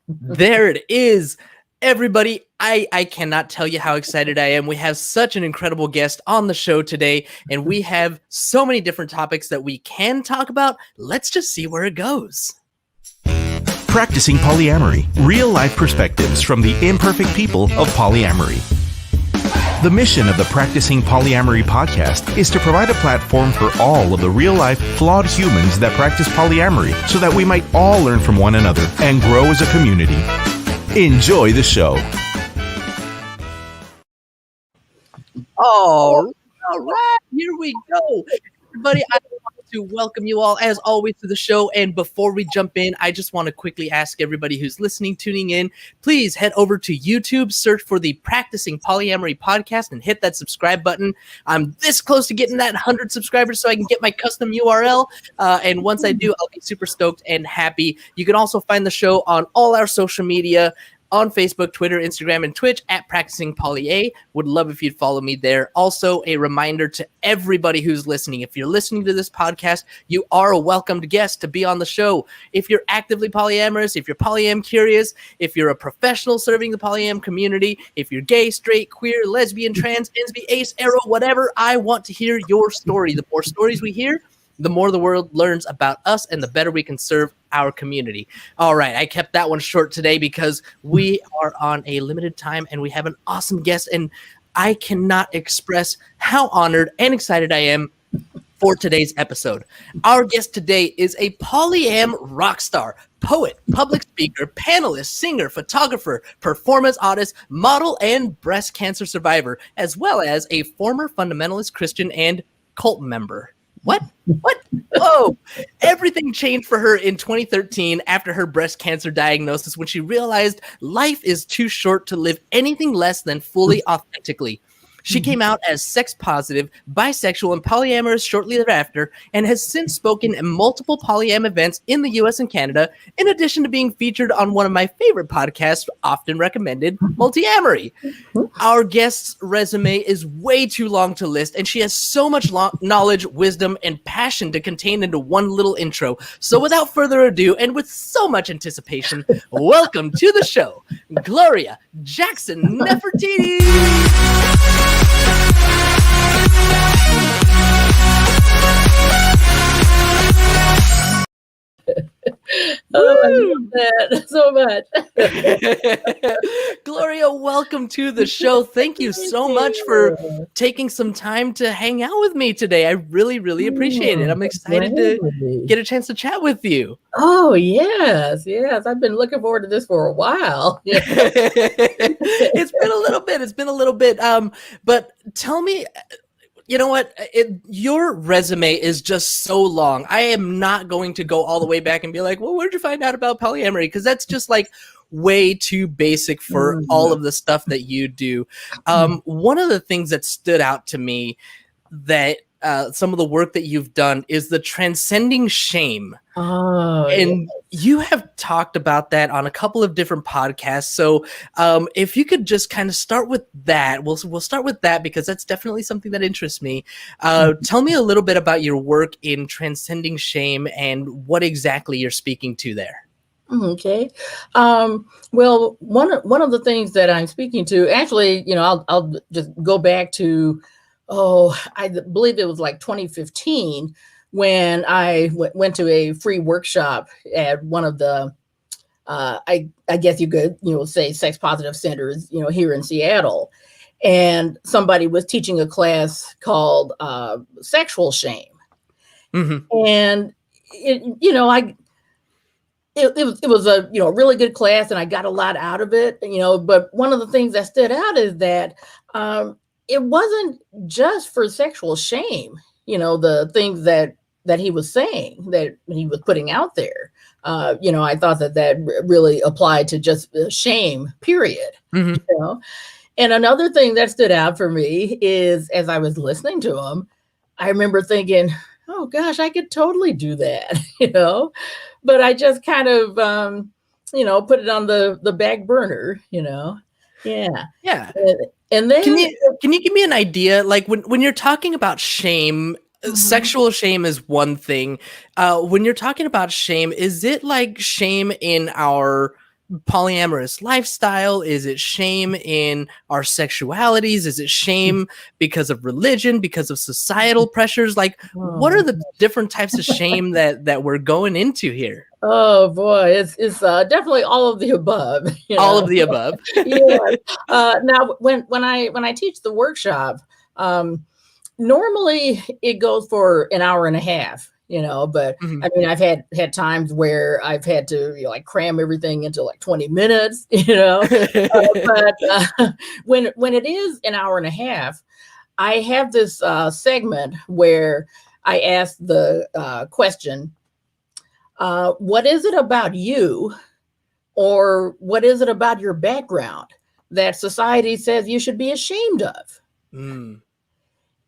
There it is. Everybody, I cannot tell you how excited I am. We have such an incredible guest on the show today, and we have so many different topics that we can talk about. Let's just see where it goes. Practicing Polyamory, real-life perspectives from the imperfect people of polyamory. The mission of the Practicing Polyamory podcast is to provide a platform for all of the real-life, flawed humans that practice polyamory so that we might all learn from one another and grow as a community. Enjoy the show. All right, here we go. Everybody, I want to welcome you all, as always, to the show. And before we jump in, I just want to quickly ask everybody who's listening, tuning in, please head over to YouTube, search for the Practicing Polyamory podcast, and hit that subscribe button. I'm this close to getting that 100 subscribers so I can get my custom URL. And once I do, I'll be super stoked and happy. You can also find the show on all our social media, on Facebook, Twitter, Instagram, and Twitch at Practicing Polya. Would love if you'd follow me there. Also, a reminder to everybody who's listening, if you're listening to this podcast, you are a welcomed guest to be on the show. If you're actively polyamorous, if you're polyam curious, if you're a professional serving the polyam community, if you're gay, straight, queer, lesbian, trans, NSB, ace, arrow, whatever, I want to hear your story. The more stories we hear, the more the world learns about us and the better we can serve our community. All right, I kept that one short today because we are on a limited time and we have an awesome guest, and I cannot express how honored and excited I am for today's episode. Our guest today is a polyam rock star, poet, public speaker, panelist, singer, photographer, performance artist, model, and breast cancer survivor, as well as a former fundamentalist Christian and cult member. What? Oh, everything changed for her in 2013 after her breast cancer diagnosis, when she realized life is too short to live anything less than fully authentically. She came out as sex positive, bisexual, and polyamorous shortly thereafter, and has since spoken at multiple polyam events in the US and Canada, in addition to being featured on one of my favorite podcasts, often recommended, Multiamory. Our guest's resume is way too long to list, and she has so much knowledge, wisdom, and passion to contain into one little intro. So without further ado, and with so much anticipation, welcome to the show, Gloria Jackson-Nefertiti. Oh, I love that so much. Gloria, welcome to the show. Thank you so much for taking some time to hang out with me today. I really, really appreciate it. I'm excited to get a chance to chat with you. Oh, yes. I've been looking forward to this for a while. It's been a little bit. But tell me, you know what? Your resume is just so long. I am not going to go all the way back and be like, well, where'd you find out about polyamory? Because that's just like way too basic for all of the stuff that you do. One of the things that stood out to me that some of the work that you've done is the Transcending shame. Oh, and you have talked about that on a couple of different podcasts. So if you could just kind of start with that, we'll start with that because that's definitely something that interests me. Tell me a little bit about your work in Transcending shame and what exactly you're speaking to there. Okay. Well, one of the things that I'm speaking to, actually, I'll just go back to, I believe it was like 2015 when I went to a free workshop at one of the, I guess you could, say sex positive centers, here in Seattle. And somebody was teaching a class called sexual shame. Mm-hmm. And, it was a, really good class and I got a lot out of it, but one of the things that stood out is that it wasn't just for sexual shame, the things that he was saying, that he was putting out there. I thought that really applied to just shame, period. Mm-hmm. And another thing that stood out for me is, as I was listening to him, I remember thinking, oh gosh, I could totally do that, but I just kind of, put it on the back burner, Yeah. And then can you give me an idea, like when you're talking about shame, mm-hmm. Sexual shame is one thing. When you're talking about shame, is it like shame in our polyamorous lifestyle? Is it shame in our sexualities? Is it shame because of religion, because of societal pressures? Like, what are Oh, the different types of shame that we're going into here? oh boy, it's definitely all of the above. All of the above. Yeah. Now, when I teach the workshop, normally it goes for an hour and a half. But Mhm. I mean, I've had times where I've had to like cram everything into like 20 minutes. But when it is an hour and a half, I have this segment where I ask the question, what is it about you, or what is it about your background that society says you should be ashamed of? Mm.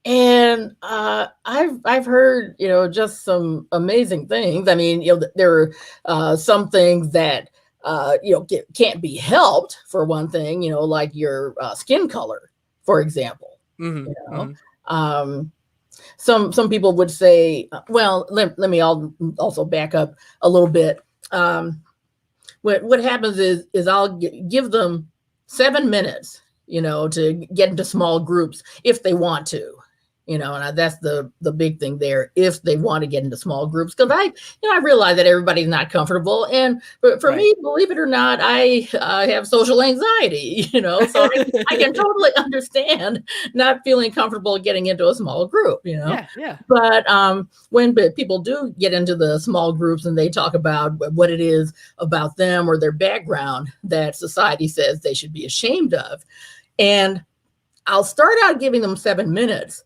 And I've heard just some amazing things. I mean, there are some things that can't be helped. For one thing, like your skin color, for example. Mhm, You know, mhm. um, some people would say, well, let me also back up a little bit. What happens is I'll give them 7 minutes, to get into small groups if they want to. And that's the big thing there, if they want to get into small groups, because I realize that everybody's not comfortable, and for Right. me, believe it or not, I have social anxiety, so I can totally understand not feeling comfortable getting into a small group. Yeah, yeah. But when people do get into the small groups and they talk about what it is about them or their background that society says they should be ashamed of, and I'll start out giving them 7 minutes,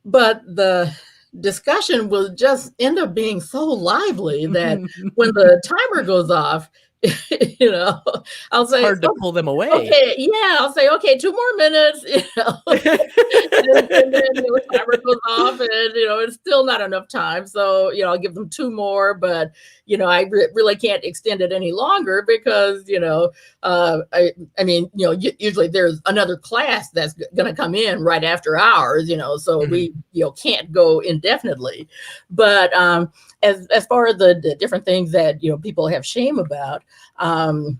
but the discussion will just end up being so lively that when the timer goes off, you know, I'll It's say, hard to pull them away. okay, yeah, I'll say, okay, 2 more minutes, and then the timer goes off, and it's still not enough time. So I'll give them two more, but I really can't extend it any longer because I mean usually there's another class that's going to come in right after ours, so Mhm. we can't go indefinitely. But as far as the different things that people have shame about, some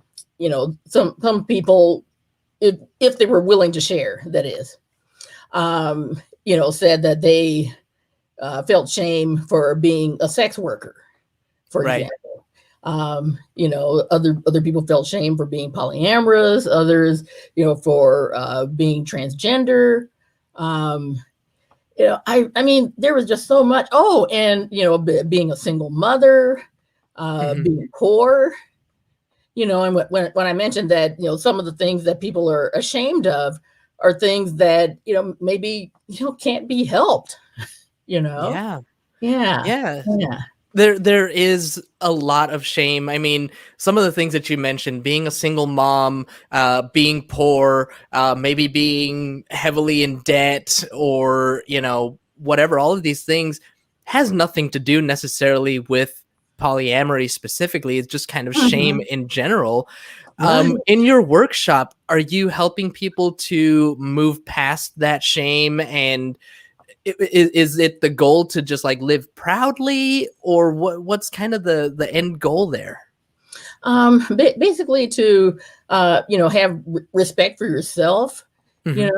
people, if they were willing to share, that is, said that they felt shame for being a sex worker, for Right. example. Other people felt shame for being polyamorous, others, for being transgender. I mean, there was just so much. Oh, and being a single mother, Mhm. being poor. And when I mentioned that, some of the things that people are ashamed of are things that, maybe, can't be helped, you know? Yeah. Yeah. Yeah. Yeah. There is a lot of shame. I mean, some of the things that you mentioned, being a single mom, being poor, maybe being heavily in debt, or whatever, all of these things has nothing to do necessarily with polyamory specifically. It's just kind of shame Mhm. in general. Right. In your workshop, are you helping people to move past that shame, and is it the goal to just like live proudly, or what's kind of the end goal there? Basically to, have respect for yourself, Hmm.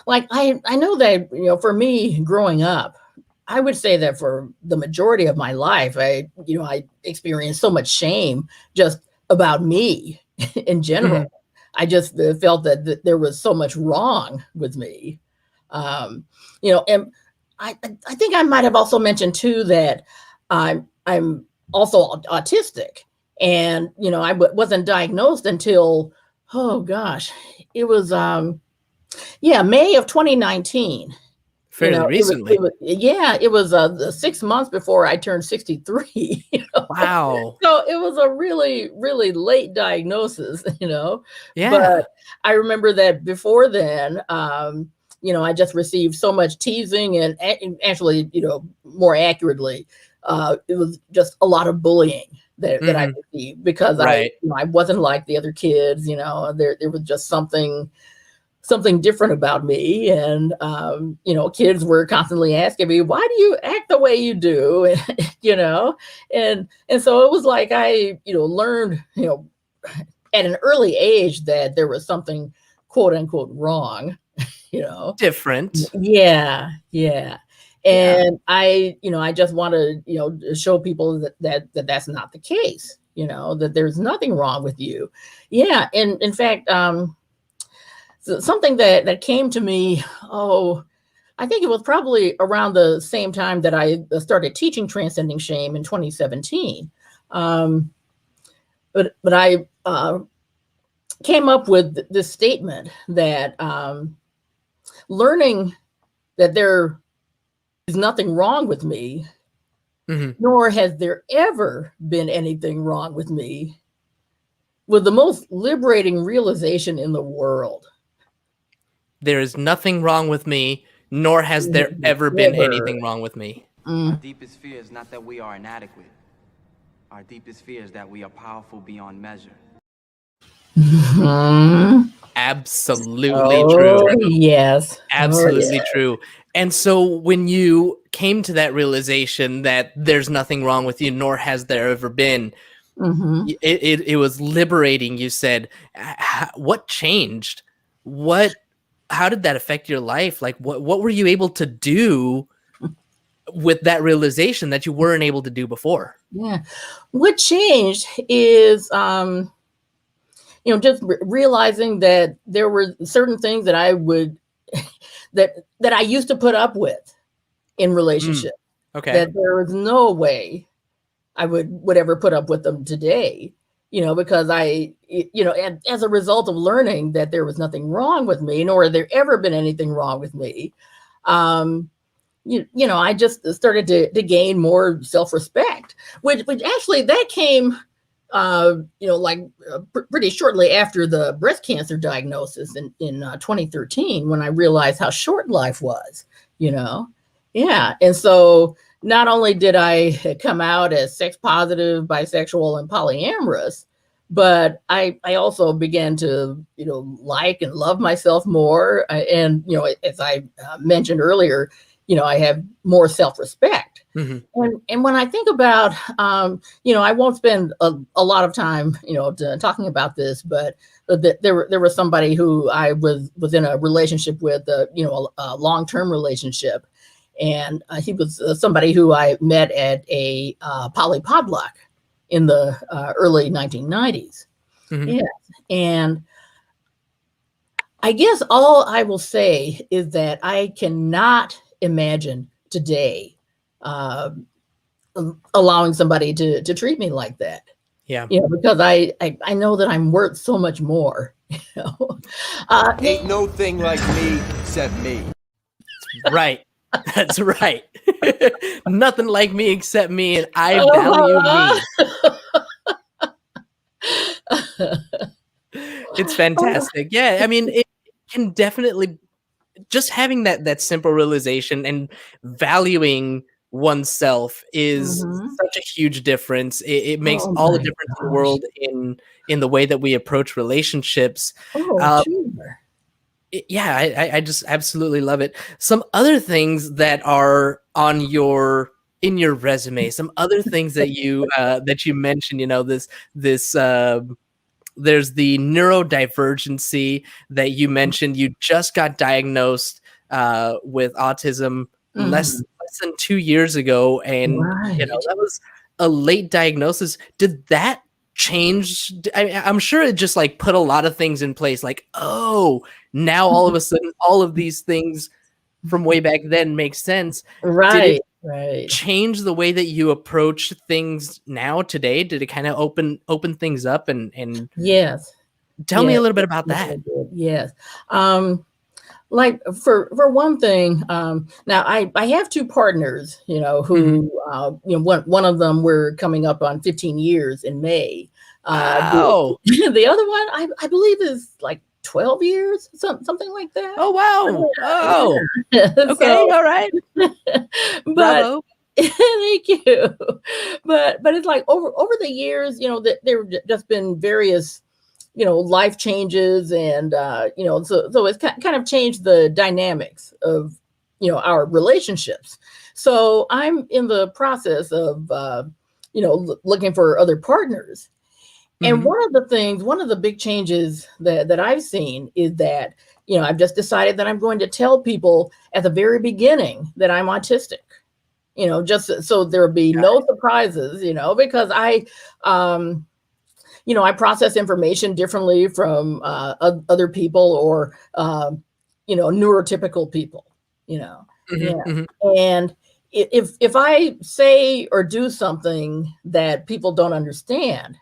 like I know that, for me growing up, I would say that for the majority of my life, I experienced so much shame just about me in Hmm. general. I just felt that there was so much wrong with me. And I think I might have also mentioned too that I'm also autistic, and I wasn't diagnosed until, oh gosh, it was May of 2019. Fairly recently. Yeah, it was the 6 months before I turned 63. Wow. So it was a really, really late diagnosis, but Yeah. I remember that before then, I just received so much teasing, and actually, more accurately, it was just a lot of bullying that I Hmm. received because Right. I wasn't like the other kids. There was just something different about me, and kids were constantly asking me, why do you act the way you do? you know and so it was like I learned at an early age that there was something quote unquote wrong, Different. Yeah. Yeah. And I just want to, show people that that's not the case, that there's nothing wrong with you. Yeah. And in fact, something that came to me, I think it was probably around the same time that I started teaching Transcending Shame in 2017. But I came up with this statement that learning that there is nothing wrong with me, nor has there ever been anything wrong with me, was the most liberating realization in the world. There is nothing wrong with me, nor has there ever been anything wrong with me. Our deepest fear is not that we are inadequate. Our deepest fear is that we are powerful beyond measure. Absolutely true. Yes. Absolutely true. And so when you came to that realization that there's nothing wrong with you, nor has there ever been, it was liberating. You said, what changed? How did that affect your life? Like, what were you able to do with that realization that you weren't able to do before? Yeah. What changed is, just realizing that there were certain things that I would, that I used to put up with in relationships. Okay. That there was no way I would ever put up with them today, because and as a result of learning that there was nothing wrong with me, nor had there ever been anything wrong with me, I just started to gain more self-respect, which actually that came, pretty shortly after the breast cancer diagnosis in 2013, when I realized how short life was, Yeah. And so not only did I come out as sex positive, bisexual, and polyamorous, but I also began to, like and love myself more. And, as I mentioned earlier, I have more self-respect. And when I think about, I won't spend a lot of time, talking about this, but there was somebody who I was in a relationship with, a long-term relationship. And he was somebody who I met at a poly potluck in the early 1990s. Yeah. And I guess all I will say is that I cannot imagine today allowing somebody to treat me like that. Yeah. Because I know that I'm worth so much more. Ain't no thing like me except me. Right. That's right. Nothing like me except me, and I value me. It's fantastic. Yeah, I mean, it can definitely, just having that simple realization and valuing oneself is such a huge difference. It makes all the difference in the world in the way that we approach relationships. Sure. Yeah, I just absolutely love it. Some other things that are in your resume, some other things that you mentioned, there's the neurodivergency that you mentioned. You just got diagnosed with autism less than 2 years ago, and that was a late diagnosis. Did that change? I'm sure it just like put a lot of things in place, like, oh, now all of a sudden all of these things from way back then make sense. Did it change the way that you approach things now today? Did it kind of open things up and yes, tell me a little bit about that? Yes. Like for one thing, now I have two partners, who, one of them, we're coming up on 15 years in May. Wow. The other one, I believe, is like 12 years, something like that. Oh, wow. Oh, okay. All right. But thank you. But it's like over the years, that there have just been various, life changes, and so it's kind of changed the dynamics of our relationships. So I'm in the process of looking for other partners, And one of the big changes that I've seen is that, I've just decided that I'm going to tell people at the very beginning that I'm autistic, just so there'll be no surprises, because I process information differently from other people or, neurotypical people, Yeah. And if I say or do something that people don't understand,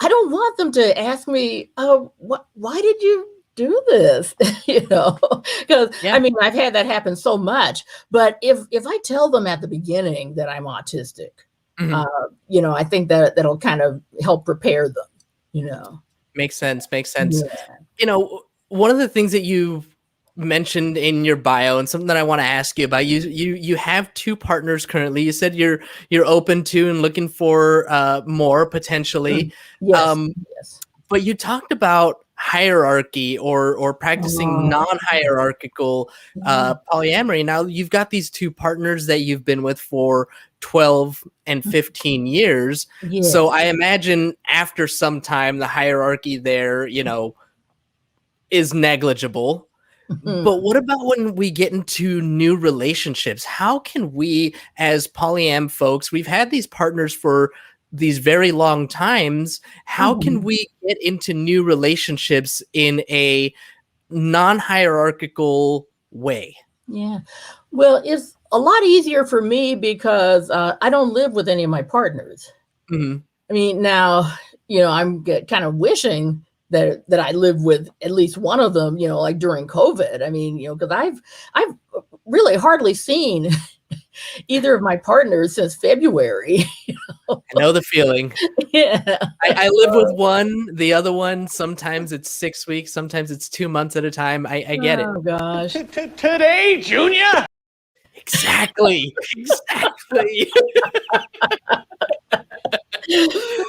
I don't want them to ask me, "Oh, why did you do this?" Because Yeah. I mean, I've had that happen so much. But if I tell them at the beginning that I'm autistic, I think that'll kind of help prepare them. Makes sense. Yeah. One of the things that you've mentioned in your bio and something that I want to ask you about, you have 2 partners currently. You said you're open to and looking for more potentially. Yes. Yes. But you talked about hierarchy or practicing non-hierarchical polyamory. Now you've got these 2 partners that you've been with for 12 and 15 years. Yes. So I imagine after some time, the hierarchy there, is negligible. But what about when we get into new relationships? How can we, as polyam folks, we've had these partners for these very long times, how can we get into new relationships in a non-hierarchical way? Yeah. Well, it's a lot easier for me because I don't live with any of my partners. I mean, now, I'm kind of wishing that I live with at least one of them, like during COVID. I mean, because I've really hardly seen either of my partners since February. I know the feeling. Yeah. I live with one, the other one, sometimes it's 6 weeks, sometimes it's 2 months at a time. I get it. Oh gosh. Today, Junior? Exactly.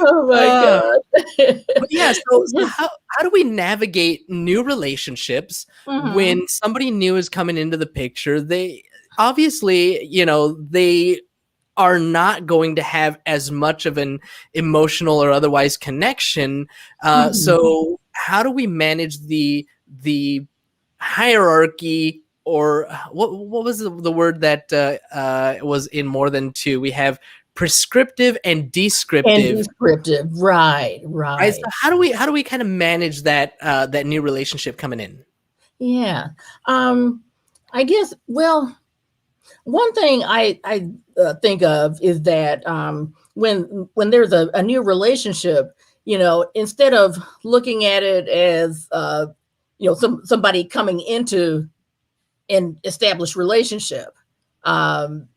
Oh my God. But yeah, so how do we navigate new relationships when somebody new is coming into the picture? They obviously, they are not going to have as much of an emotional or otherwise connection. So how do we manage the hierarchy, or what was the word that was in more than 2? We have prescriptive and descriptive. Right. So how do we kind of manage that that new relationship coming in? Yeah. I guess, well, one thing I think of is that when there's a new relationship, instead of looking at it as somebody coming into an established relationship,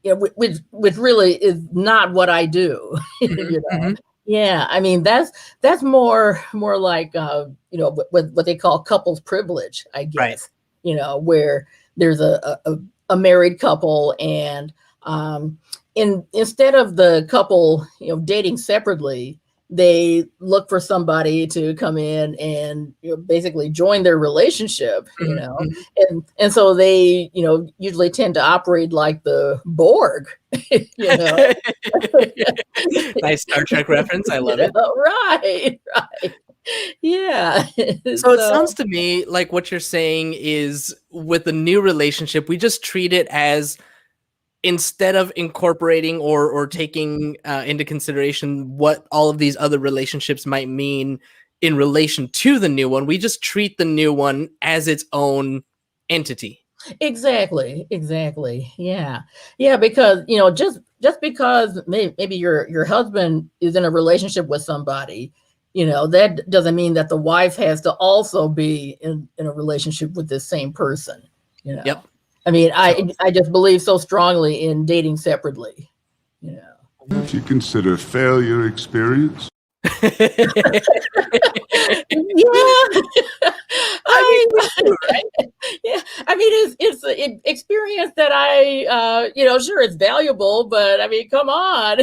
which really is not what I do. Yeah, I mean that's more like what they call couples privilege, I guess. Right. Where there's a married couple, and instead of the couple dating separately, they look for somebody to come in and basically join their relationship, and so they usually tend to operate like the Borg. Nice Star Trek reference. I love it. Right. Yeah. So it sounds to me like what you're saying is, with a new relationship, we just treat it as, instead of incorporating or taking into consideration what all of these other relationships might mean in relation to the new one, we just treat the new one as its own entity. Exactly. Yeah. Because just because maybe your husband is in a relationship with somebody, that doesn't mean that the wife has to also be in a relationship with the same person. Yep. I mean, I just believe so strongly in dating separately. Would you consider failure experience? Yeah. Yeah. I mean, it's an experience that I, sure, it's valuable, but I mean, come on.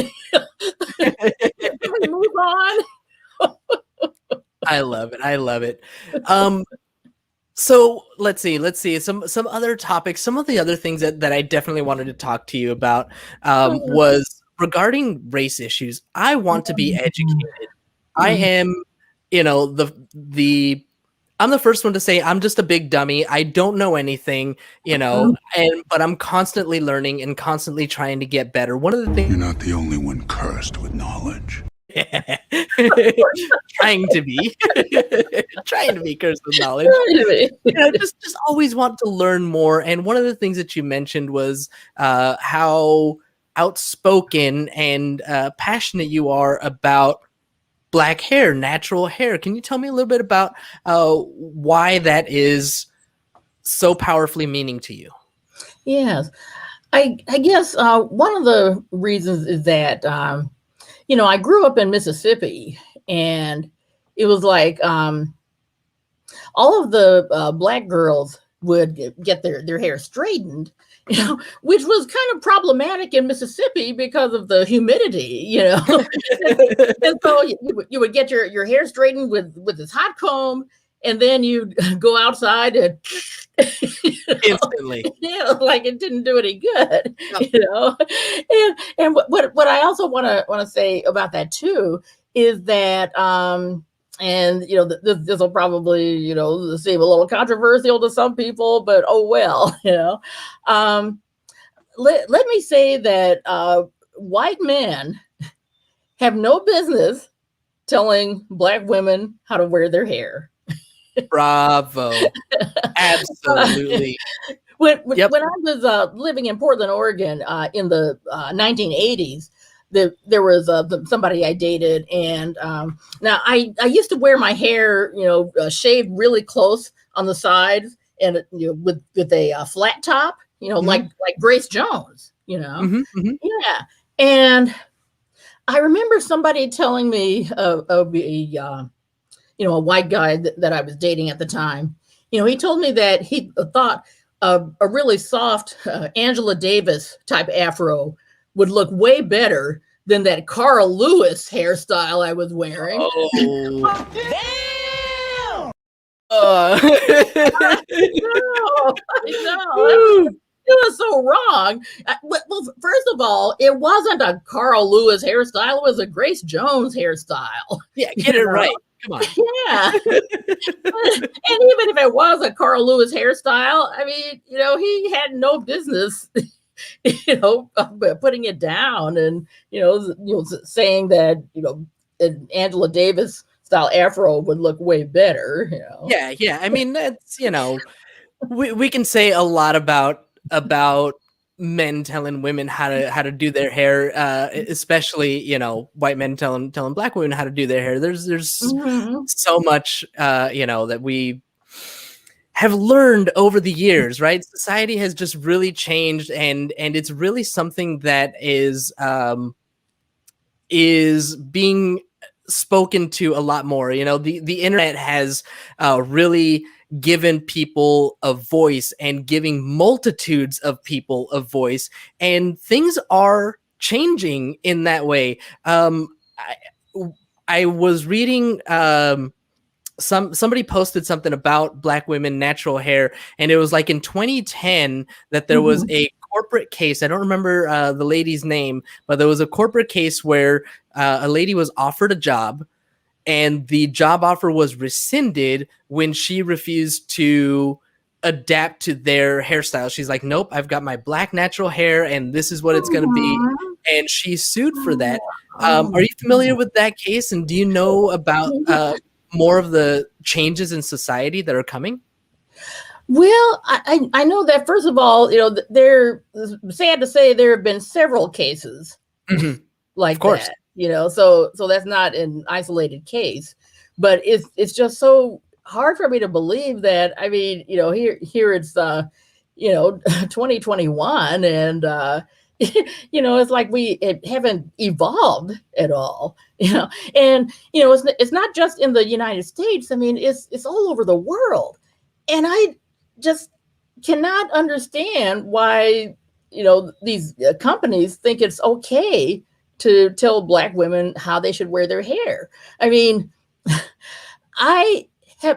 Move on. I love it. So let's see some other topics. Some of the other things that I definitely wanted to talk to you about was regarding race issues. I want to be educated I am, I'm the first one to say I'm just a big dummy. I don't know anything, but I'm constantly learning and constantly trying to get better. One of the things You're not the only one cursed with knowledge. trying to be cursed with knowledge. Just always want to learn more. And one of the things that you mentioned was how outspoken and passionate you are about Black hair, natural hair. Can you tell me a little bit about why that is so powerfully meaning to you? Yes, I guess one of the reasons is that I grew up in Mississippi, and it was like all of the Black girls would get their hair straightened, which was kind of problematic in Mississippi because of the humidity, and so you would get your hair straightened with this hot comb, and then you'd go outside and instantly, like it didn't do any good, And what I also want to say about that too is that this will probably seem a little controversial to some people, but oh well, let me say that white men have no business telling Black women how to wear their hair. Bravo. Absolutely. When I was living in Portland, Oregon, in the 1980s, there was somebody I dated, and now I used to wear my hair, shaved really close on the sides, and with a flat top, like Grace Jones, yeah. And I remember somebody telling me a white guy that I was dating at the time, he told me that he thought a really soft Angela Davis type afro would look way better than that Carl Lewis hairstyle I was wearing. Oh, damn! I know. It was so wrong. Well, first of all, it wasn't a Carl Lewis hairstyle. It was a Grace Jones hairstyle. Yeah, get it right. Come on. Yeah. And even if it was a Carl Lewis hairstyle, I mean, he had no business, putting it down and, saying that, an Angela Davis style afro would look way better. Yeah. I mean, that's, we can say a lot about men telling women how to do their hair, especially white men telling Black women how to do their hair. There's so much that we have learned over the years, right? Society has just really changed, and it's really something that is being spoken to a lot more. The internet has really given people a voice and giving multitudes of people a voice, and things are changing in that way. I was reading somebody posted something about Black women natural hair, and it was like in 2010 that there was a corporate case. I don't remember the lady's name, but there was a corporate case where a lady was offered a job, and the job offer was rescinded when she refused to adapt to their hairstyle. She's like, nope, I've got my Black natural hair, and this is what it's going to be. And she sued for that. Are you familiar with that case? And do you know about more of the changes in society that are coming? Well, I know that, first of all, there, sad to say, there have been several cases like that. So that's not an isolated case, but it's just so hard for me to believe that. I mean, here it's 2021, and it's like we haven't evolved at all, and it's not just in the United States. I mean, it's all over the world, and I just cannot understand why these companies think it's okay to tell Black women how they should wear their hair. I mean, I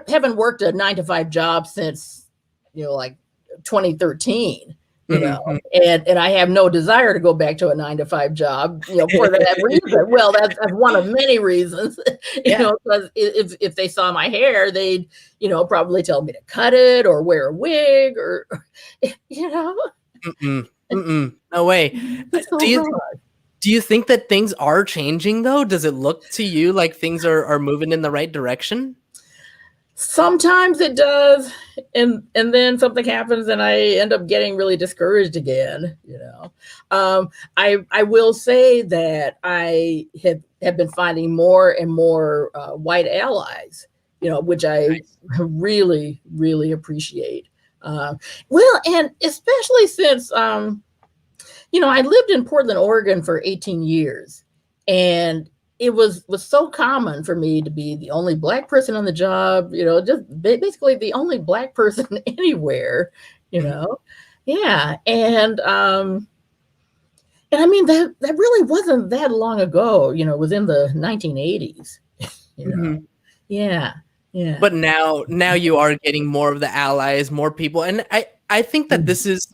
haven't worked a 9-to-5 job since, like 2013. you know, and I have no desire to go back to a 9-to-5 job, you know, for that reason. Well, that's one of many reasons, you know, because if they saw my hair, they'd, you know, probably tell me to cut it or wear a wig or, you know. No way. So Do you think that things are changing though? Does it look to you like things are moving in the right direction? sometimes it does, and then something happens, and I end up getting really discouraged again. You know, I will say that I have been finding more and more white allies. You know, which I really appreciate. Well, and especially since you know, I lived in Portland, Oregon for 18 years, and it was so common for me to be the only Black person on the job, you know, just basically the only Black person anywhere, you know. Yeah. And I mean that really wasn't that long ago, you know, it was in the 1980s, you know. Yeah. Yeah. But now you are getting more of the allies, more people. And I think that this is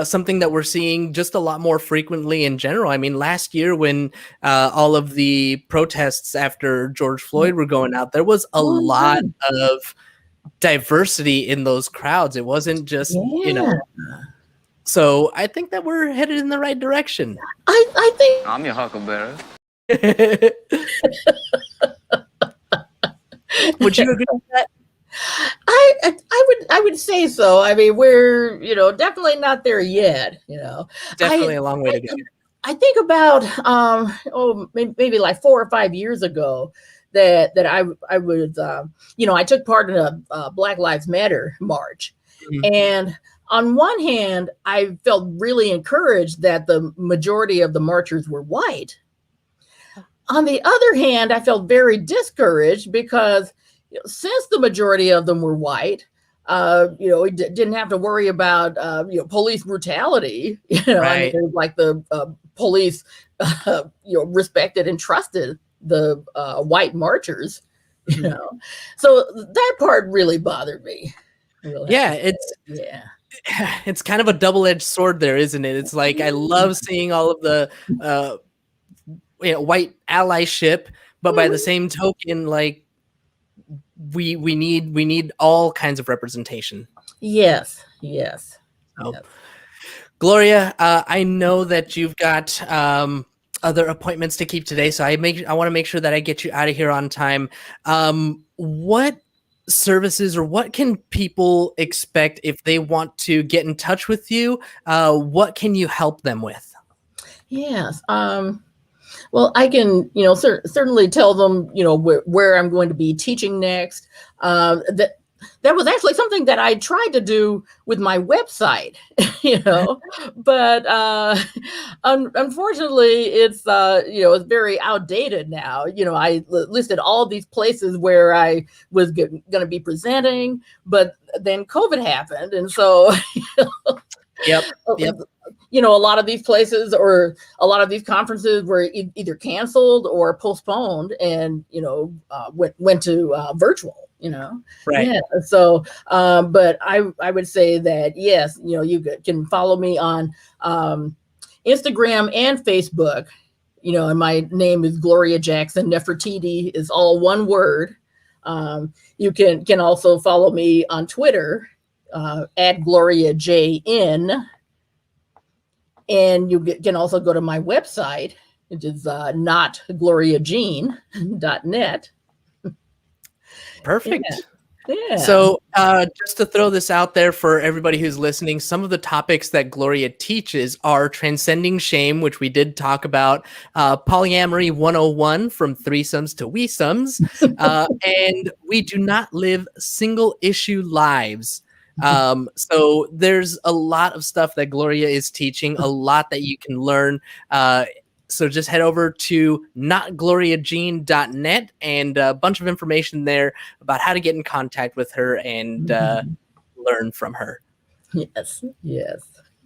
something that we're seeing just a lot more frequently in general. I mean, last year when all of the protests after George Floyd were going out, there was a lot of diversity in those crowds. It wasn't just, you know. So I think that we're headed in the right direction. I think I'm your huckleberry. Would you agree with that? I would say so. I mean, we're, you know, definitely not there yet, you know. Definitely a long way to go. I think about maybe like 4 or 5 years ago that I was you know, I took part in a Black Lives Matter march. And on one hand, I felt really encouraged that the majority of the marchers were white. On the other hand, I felt very discouraged because, you know, since the majority of them were white, you know, didn't have to worry about you know, police brutality. You know, I mean, like the police, you know, respected and trusted the white marchers. You know, so that part really bothered me. Really. Yeah, it's kind of a double-edged sword there, isn't it? It's like I love seeing all of the you know, white allyship, but by the same token, like we need all kinds of representation. Yes. So, Gloria, I know that you've got other appointments to keep today, so I want to make sure that I get you out of here on time. What services or what can people expect if they want to get in touch with you? What can you help them with? Yes. Well, I can, you know, certainly tell them, you know, where I'm going to be teaching next. That was actually something that I tried to do with my website, you know, but unfortunately, it's you know, it's very outdated now. You know, I listed all these places where I was going to be presenting, but then COVID happened, and so. Yep. You know, a lot of these places or a lot of these conferences were either canceled or postponed, and, you know, went to virtual, you know. Right. Yeah. So, but I would say that, yes, you know, you can follow me on Instagram and Facebook, you know, and my name is Gloria Jackson-Nefertiti, is all one word. You can also follow me on Twitter at Gloria JN. And you can also go to my website, which is notgloriajean.net. Perfect. Yeah. So just to throw this out there for everybody who's listening, some of the topics that Gloria teaches are transcending shame, which we did talk about, polyamory 101 from threesomes to weesomes, and we do not live single issue lives. So there's a lot of stuff that Gloria is teaching, a lot that you can learn. So just head over to notgloriajean.net and a bunch of information there about how to get in contact with her and learn from her. Yes.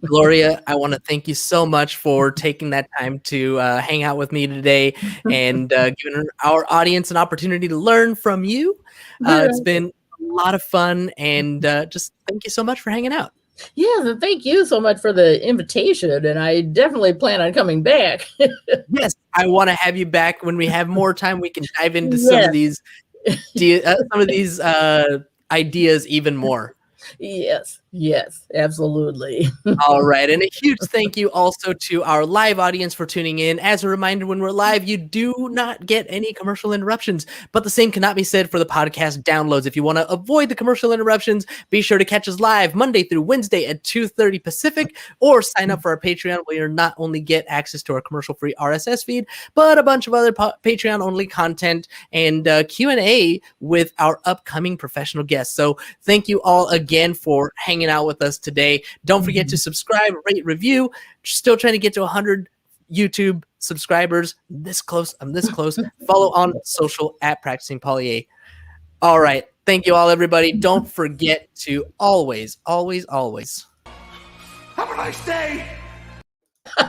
Gloria, I want to thank you so much for taking that time to hang out with me today and giving our audience an opportunity to learn from you. It's been a lot of fun, and just thank you so much for hanging out. Yes, and thank you so much for the invitation. And I definitely plan on coming back. Yes, I want to have you back when we have more time. We can dive into Yes. some of these ideas even more. Yes, absolutely. All right. And a huge thank you also to our live audience for tuning in. As a reminder, when we're live, you do not get any commercial interruptions, but the same cannot be said for the podcast downloads. If you want to avoid the commercial interruptions, be sure to catch us live Monday through Wednesday at 2:30 Pacific, or sign up for our Patreon, where you not only get access to our commercial-free RSS feed, but a bunch of other Patreon-only content and Q&A with our upcoming professional guests. So thank you all again for hanging out with us today. Don't forget to subscribe, rate, review. Still trying to get to 100 YouTube subscribers. This close. I'm this close. Follow on social at Practicing Polya. All right. Thank you all, everybody. Don't forget to always, always, always. Have a nice day!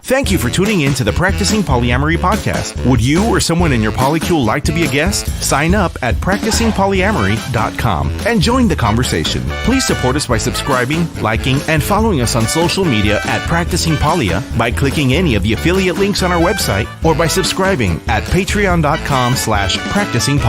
Thank you for tuning in to the Practicing Polyamory podcast. Would you or someone in your polycule like to be a guest? Sign up at practicingpolyamory.com and join the conversation. Please support us by subscribing, liking, and following us on social media at Practicing Polya by clicking any of the affiliate links on our website or by subscribing at patreon.com/practicingpolya.